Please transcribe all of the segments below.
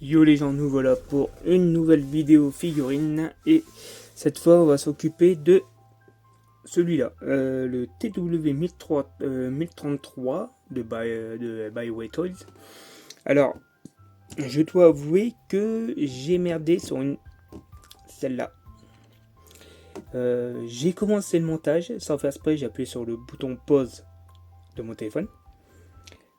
Yo les gens, nous voilà pour une nouvelle vidéo figurine et cette fois on va s'occuper de celui-là, le TW 1033 de Bioway Toys. Alors, je dois avouer que j'ai merdé sur celle-là. J'ai commencé le montage, sans faire exprès j'ai appuyé sur le bouton pause de mon téléphone.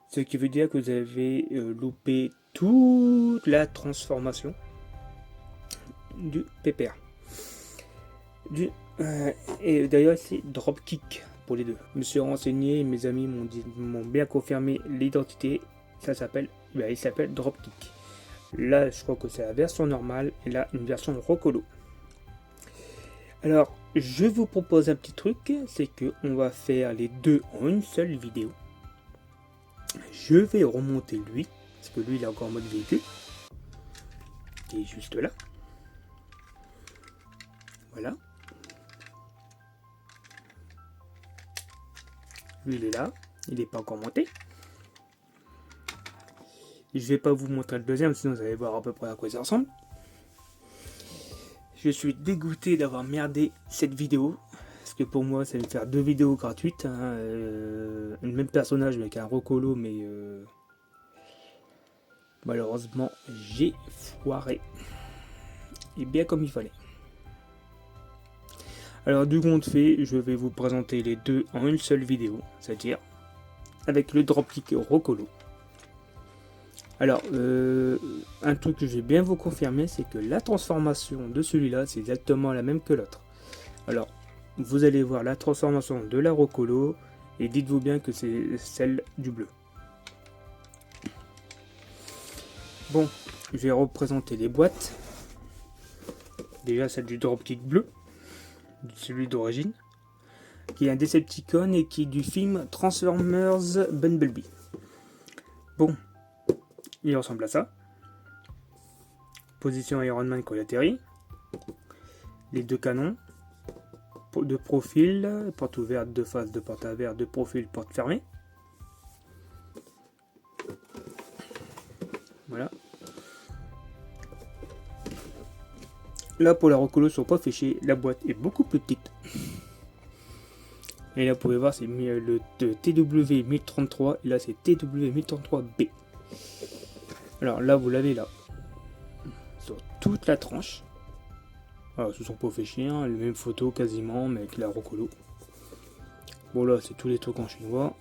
Ce qui veut dire que vous avez loupé toute la transformation du PPR. Et d'ailleurs c'est Dropkick pour les deux. Je me suis renseigné, mes amis m'ont bien confirmé l'identité. Il s'appelle Dropkick. Là je crois que c'est la version normale et là une version Rocolo. Alors je vous propose un petit truc, c'est que on va faire les deux en une seule vidéo. Je vais remonter lui, parce que lui il est encore en mode véhicule, qui est juste là. Voilà. Lui il est là, il n'est pas encore monté. Je vais pas vous montrer le deuxième, sinon vous allez voir à peu près à quoi ça ressemble. Je suis dégoûté d'avoir merdé cette vidéo, parce que pour moi ça va me faire deux vidéos gratuites, hein, le même personnage avec un Rocolo, mais malheureusement j'ai foiré. Et bien comme il fallait. Alors du compte fait, je vais vous présenter les deux en une seule vidéo, c'est-à-dire avec le Dropkick Rocolo. Alors, un truc que je vais bien vous confirmer, c'est que la transformation de celui-là, c'est exactement la même que l'autre. Alors, vous allez voir la transformation de la Rocolo, et dites-vous bien que c'est celle du bleu. Bon, je vais représenter les boîtes. Déjà celle du Dropkick bleu, celui d'origine, qui est un Decepticon et qui est du film Transformers Bumblebee. Bon, il ressemble à ça. Position Iron Man quand il atterrit. Les deux canons. De profil, porte ouverte, de face, de porte à verre, de profil, porte fermée. Voilà. Là pour la Rocolo sont pas fichés, la boîte est beaucoup plus petite. Et là vous pouvez voir c'est le TW 1033 et là c'est TW 1033B. Alors là vous l'avez là. Sur toute la tranche. Alors ce sont pas fait chier, hein, les mêmes photos quasiment mais avec la Rocolo. Bon là c'est tous les trucs en chinois.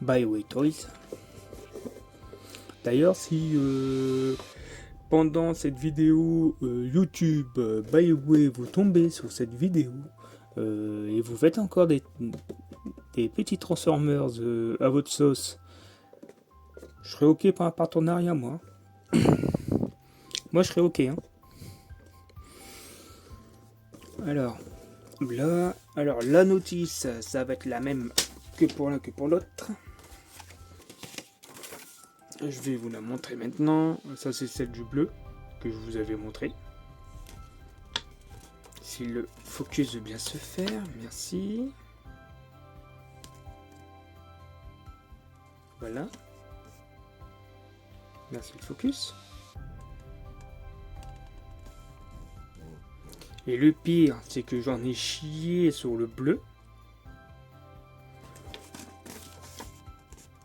Bioway Toys. D'ailleurs si pendant cette vidéo YouTube Bioway vous tombez sur cette vidéo et vous faites encore des petits Transformers à votre sauce, je serais ok pour un partenariat moi. Moi je serais ok hein. Alors la notice ça va être la même que pour l'un que pour l'autre. Je vais vous la montrer maintenant. Ça c'est celle du bleu que je vous avais montré. Si le focus veut bien se faire, merci. Voilà. Merci le focus. Et le pire, c'est que j'en ai chié sur le bleu.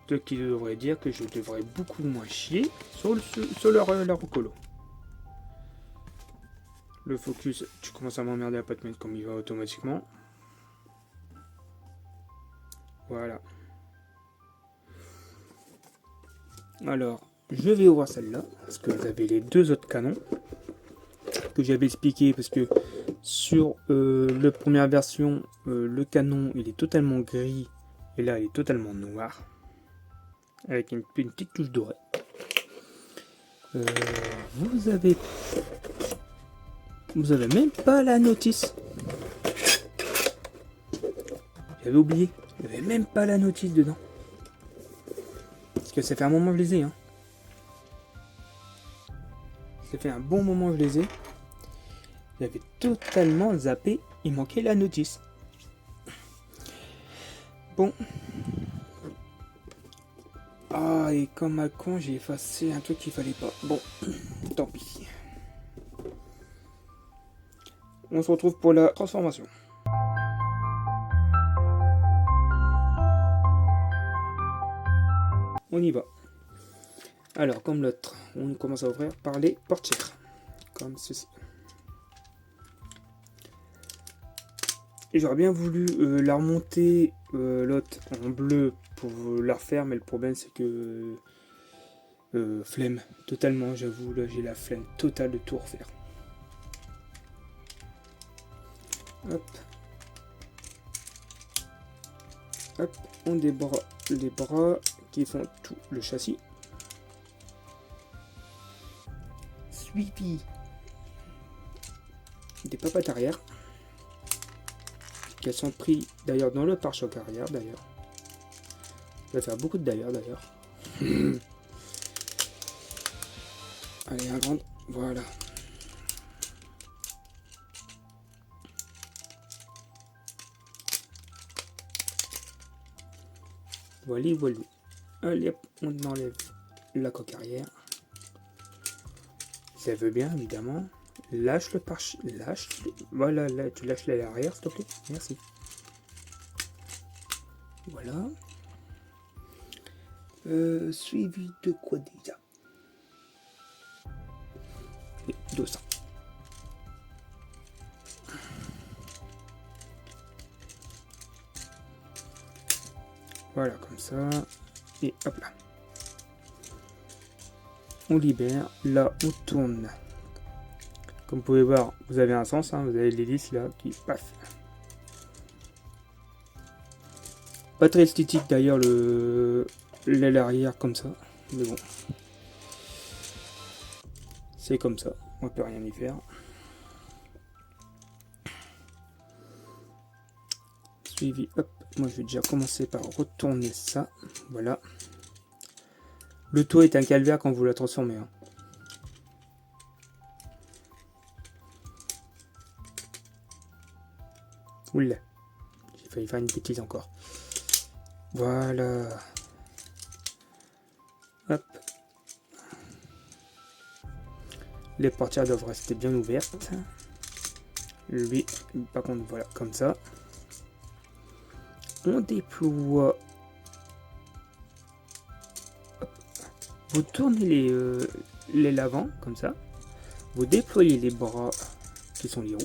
Ce qui devrait dire que je devrais beaucoup moins chier sur la Rocolo. Le focus, tu commences à m'emmerder à pas te mettre comme il va automatiquement. Voilà. Alors, je vais ouvrir celle-là, parce que vous avez les deux autres canons que j'avais expliqué, parce que sur la première version, le canon il est totalement gris, et là il est totalement noir, avec une petite touche dorée. Vous avez même pas la notice. J'avais oublié. Il n'y avait même pas la notice dedans. Parce que ça fait un moment que je les ai. Hein. Ça fait un bon moment que je les ai. J'avais totalement zappé. Il manquait la notice. Bon. Ah, et comme un con, j'ai effacé un truc qu'il fallait pas. Bon, tant pis. On se retrouve pour la transformation. On y va. Alors, comme l'autre, on commence à ouvrir par les portières. Comme ceci. Et j'aurais bien voulu la remonter, l'autre en bleu, pour la refaire, mais le problème c'est que... flemme, totalement, j'avoue, là j'ai la flemme totale de tout refaire. Hop. Hop, on débras les bras qui font tout le châssis. Suivi des papates arrière, qui sont pris d'ailleurs dans le pare-choc arrière d'ailleurs. Ça va faire beaucoup de d'ailleurs. Allez, un grand, voilà. Voilà. Allez hop, on enlève la coque arrière. Ça veut bien évidemment. Lâche le pare, voilà, là tu lâches l'arrière s'il te plaît. Merci. Voilà. Suivi de quoi déjà? De ça. Voilà, comme ça. Et hop là. On libère. Là, on tourne. Comme vous pouvez voir, vous avez un sens. Hein, vous avez l'hélice là qui passe. Pas très esthétique d'ailleurs l'aile arrière comme ça. Mais bon. C'est comme ça. On peut rien y faire. Suivi. Hop. Moi je vais déjà commencer par retourner ça. Voilà. Le toit est un calvaire quand vous la transformez. Hein. Oula. J'ai failli faire une bêtise encore. Voilà. Hop. Les portières doivent rester bien ouvertes. Lui, par contre, voilà, comme ça. On déploie. Hop. Vous tournez les l'avant, comme ça. Vous déployez les bras, qui sont les roues.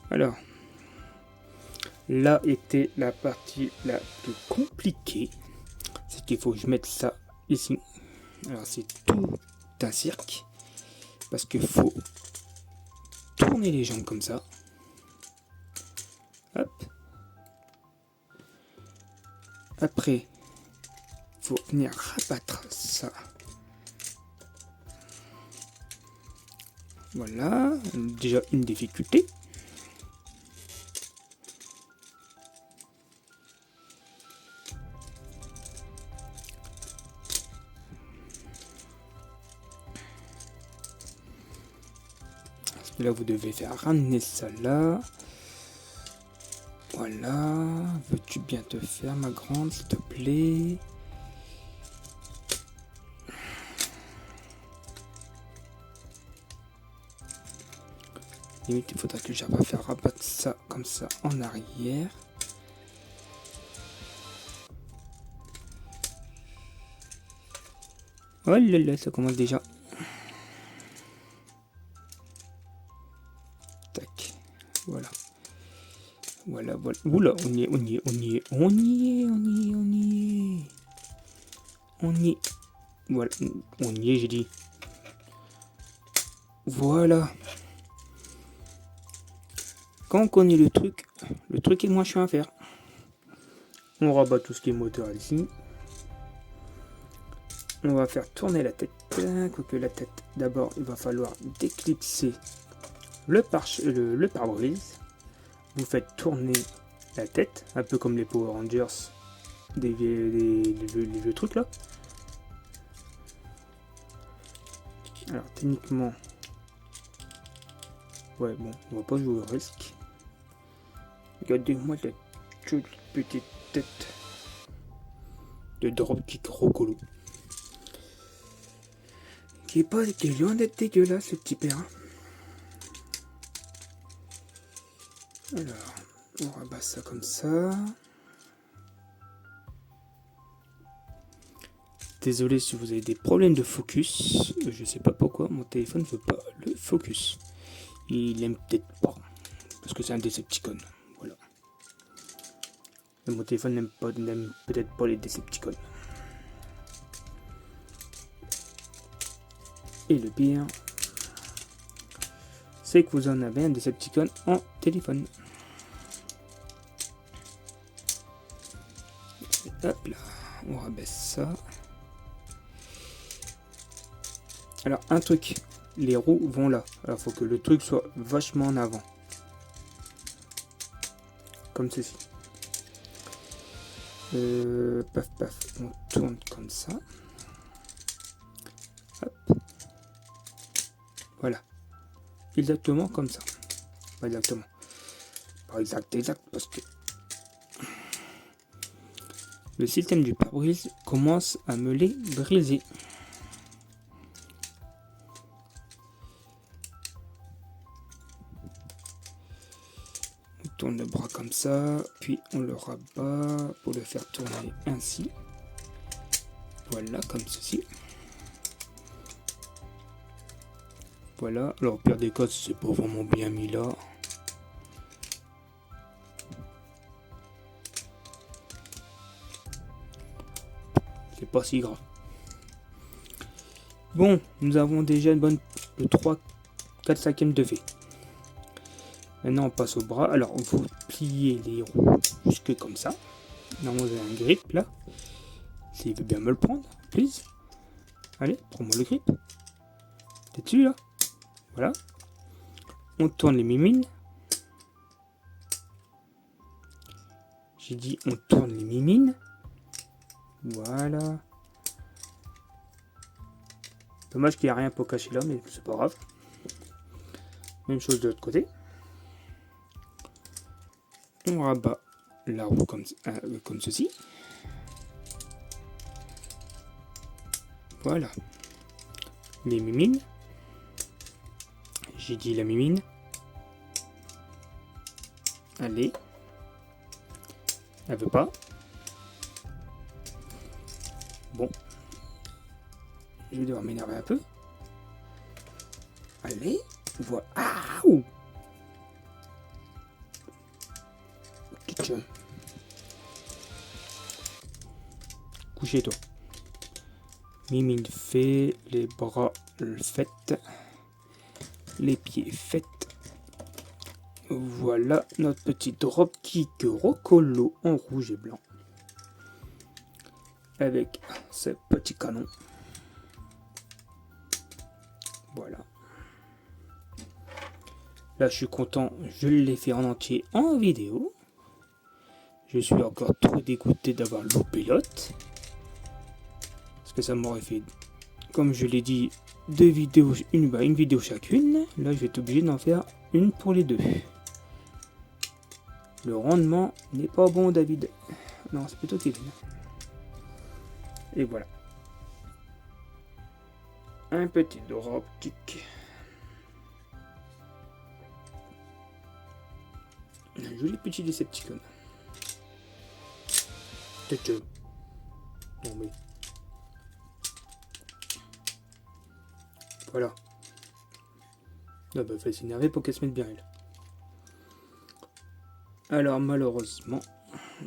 Alors, là était la partie la plus compliquée. C'est qu'il faut que je mette ça ici. Alors, c'est tout un cirque. Parce qu'il faut tourner les jambes comme ça. Hop. Après, il faut venir rabattre ça. Voilà. Déjà une difficulté. Là, vous devez faire ramener ça là. Voilà. Veux-tu bien te faire, ma grande, s'il te plaît? Limite, il faudra que j'arrive à faire rabattre ça comme ça en arrière. Oh là là, ça commence déjà. Tac. Voilà. Voilà. Oula, on y est. Voilà, on y est, j'ai dit. Voilà. Quand on connaît le truc est moins chiant à faire. On rabat tout ce qui est moteur ici. On va faire tourner la tête. Quoique la tête, d'abord, il va falloir déclipser le pare-brise. Vous faites tourner la tête, un peu comme les Power Rangers des vieux trucs là. Alors techniquement, ouais bon, on va pas jouer au risque. Regardez-moi la jolie petite tête de Dropkick Rocolo. Qui est loin d'être dégueulasse, ce petit père. Alors, on rabat ça comme ça. Désolé si vous avez des problèmes de focus. Je sais pas pourquoi mon téléphone ne veut pas le focus. Il aime peut-être pas. Parce que c'est un Decepticon. Voilà. Mais mon téléphone n'aime peut-être pas les Decepticons. Et le pire, c'est que vous en avez un Decepticon en téléphone. Hop là, on rabaisse ça. Alors un truc, les roues vont là. Alors faut que le truc soit vachement en avant. Comme ceci. Paf paf, on tourne comme ça. Hop. Voilà. Exactement comme ça. Pas exactement. Pas exact parce que le système du pare-brise commence à me les briser. On tourne le bras comme ça, puis on le rabat pour le faire tourner ainsi. Voilà, comme ceci. Voilà, alors pire des cas, c'est pas vraiment bien mis là. C'est pas si grave. Bon, nous avons déjà une bonne le 3, 4, 5e de fait. Maintenant on passe au bras. Alors vous pliez les roues jusque comme ça. Normalement vous avez un grip là. S'il veut bien me le prendre, please. Allez, prends-moi le grip. T'es dessus là? Voilà. On tourne les mimines. J'ai dit on tourne les mimines. Voilà. Dommage qu'il n'y a rien pour cacher là, mais c'est pas grave. Même chose de l'autre côté. On rabat la roue comme ceci. Voilà. Les mimines. J'ai dit la mimine. Allez. Elle veut pas. Bon. Je vais devoir m'énerver un peu. Allez. Voilà. Ah, ouh. Couchez-toi. Mimine fait, les bras faites, les pieds faits. Voilà notre petit Dropkick Rocolo en rouge et blanc. Avec ce petit canon. Voilà. Là je suis content, je l'ai fait en entier en vidéo. Je suis encore trop dégoûté d'avoir loupé l'autre. Parce que ça m'aurait fait, comme je l'ai dit, deux vidéos, une vidéo chacune. Là je vais être obligé d'en faire une pour les deux. Le rendement n'est pas bon, David. Non, c'est plutôt Kevin. Et voilà. Un petit Dropkick. Un joli petit Decepticon. Non mais. Voilà. Ah bah, faut s'énerver pour qu'elle se mette bien elle. Alors malheureusement,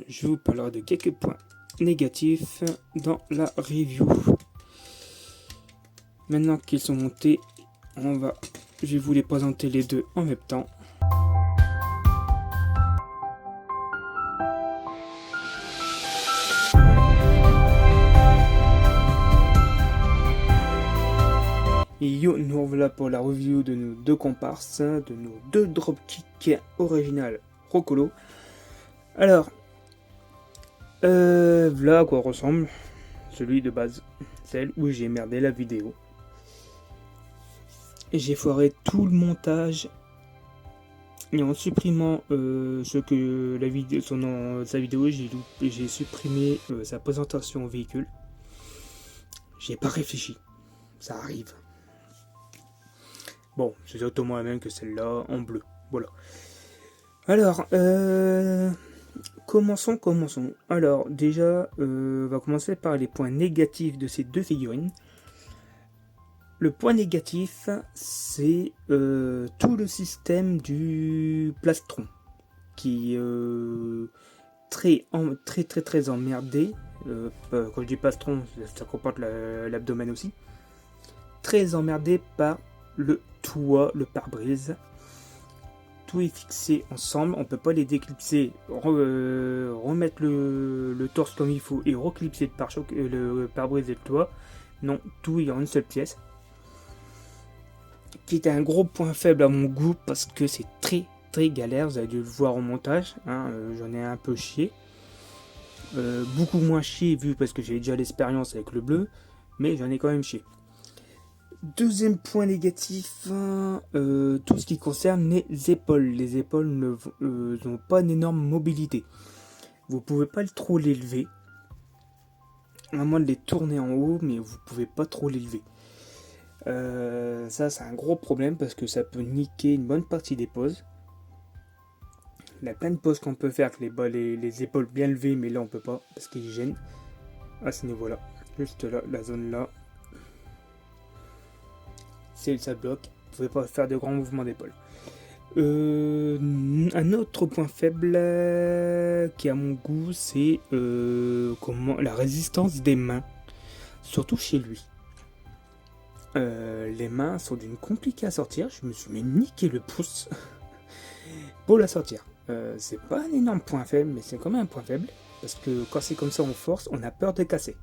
je vous parlerai de quelques points négatifs dans la review. Maintenant qu'ils sont montés, je vais vous les présenter les deux en même temps. Et yo, nous revoilà pour la review de nos deux comparses, de nos deux Dropkick original Rocolo. Alors, voilà à quoi ressemble celui de base, celle où j'ai merdé la vidéo. Et j'ai foiré tout le montage Et en supprimant ce que la vidéo, sa vidéo, j'ai supprimé sa présentation au véhicule. J'ai pas réfléchi. Ça arrive. Bon, c'est exactement la même que celle-là en bleu. Voilà. Alors, commençons. Alors, déjà, on va commencer par les points négatifs de ces deux figurines. Le point négatif, c'est tout le système du plastron qui est très emmerdé. Quand je dis plastron, ça comporte l'abdomen aussi. Très emmerdé par le toit, le pare-brise. Tout est fixé ensemble, on peut pas les déclipser, remettre le torse comme il faut et reclipser le pare-brise et le toit. Non, tout est en une seule pièce. Qui est un gros point faible à mon goût parce que c'est très galère, vous avez dû le voir au montage, hein, j'en ai un peu chié. Beaucoup moins chié vu parce que j'ai déjà l'expérience avec le bleu, mais j'en ai quand même chié. Deuxième point négatif, tout ce qui concerne les épaules. Les épaules n'ont pas une énorme mobilité. Vous pouvez pas trop l'élever, à moins de les tourner en haut, mais vous pouvez pas trop l'élever. Ça c'est un gros problème parce que ça peut niquer une bonne partie des poses. Il y a plein de poses qu'on peut faire avec les épaules bien levées, mais là on peut pas parce qu'ils gênent à ce niveau là, juste là, la zone là, ça bloque, vous pouvez pas faire de grands mouvements d'épaule. Un autre point faible qui est à mon goût, c'est la résistance des mains, surtout chez lui. Les mains sont d'une compliquée à sortir. Je me suis niqué le pouce pour la sortir. C'est pas un énorme point faible, mais c'est quand même un point faible. Parce que quand c'est comme ça en force, on a peur de casser.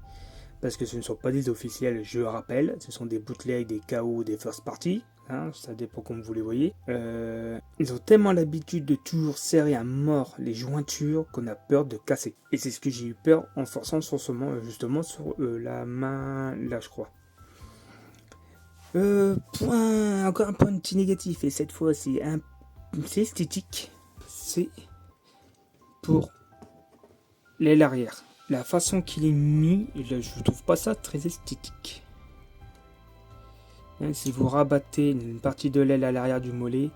Parce que ce ne sont pas des officiels, je rappelle. Ce sont des bootlegs, des KO, des first party. Hein, ça dépend comme vous les voyez. Ils ont tellement l'habitude de toujours serrer à mort les jointures qu'on a peur de casser. Et c'est ce que j'ai eu peur en forçant justement sur la main là, je crois. Encore un point petit négatif, et cette fois c'est esthétique, c'est pour l'aile arrière. La façon qu'il est mis, je trouve pas ça très esthétique. Si vous rabattez une partie de l'aile à l'arrière du mollet,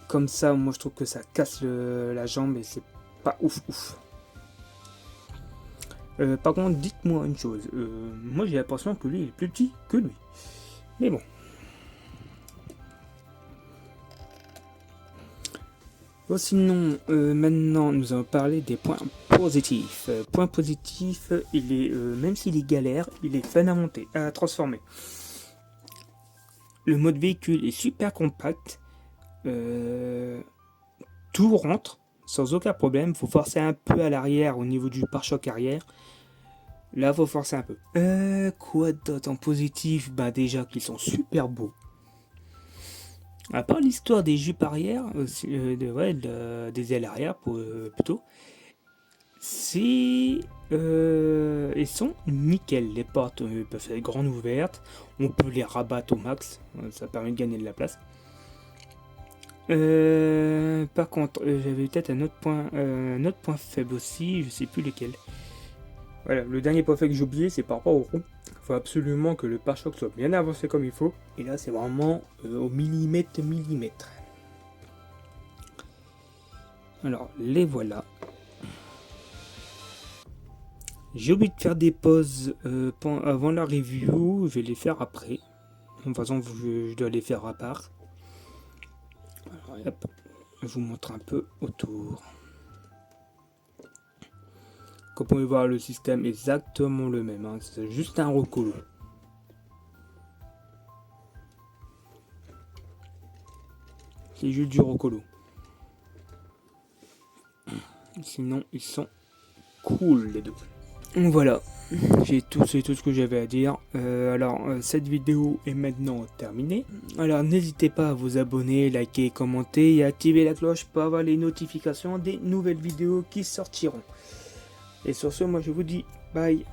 comme ça, moi je trouve que ça casse la jambe et c'est pas ouf. Par contre, dites-moi une chose, moi j'ai l'impression que lui est plus petit que lui. Mais bon. Bon, sinon, maintenant, nous allons parler des points positifs. Point positif, il est, même s'il est galère, il est fun à monter, à transformer. Le mode véhicule est super compact. Tout rentre sans aucun problème. Faut forcer un peu à l'arrière au niveau du pare-choc arrière. Là, faut forcer un peu. Quoi d'autre en positif? Bah déjà qu'ils sont super beaux. À part l'histoire des jupes arrière, des ailes arrière plutôt, ils sont nickel. Les portes peuvent être grandes ouvertes. On peut les rabattre au max. Ça permet de gagner de la place. Par contre, j'avais peut-être un autre point faible aussi. Je sais plus lequel. Voilà, le dernier point faible que j'ai oublié, c'est par rapport au rond. Il faut absolument que le pare-choc soit bien avancé comme il faut. Et là, c'est vraiment au millimètre. Alors, les voilà. J'ai oublié de faire des pauses avant la review. Je vais les faire après. De toute façon, je dois les faire à part. Alors, hop, je vous montre un peu autour. Comme vous pouvez voir, le système est exactement le même. Hein. C'est juste un recolo. C'est juste du recolo. Sinon, ils sont cool les deux. Voilà. C'est tout ce que j'avais à dire. Cette vidéo est maintenant terminée. Alors, n'hésitez pas à vous abonner, liker, commenter et activer la cloche pour avoir les notifications des nouvelles vidéos qui sortiront. Et sur ce, moi je vous dis bye.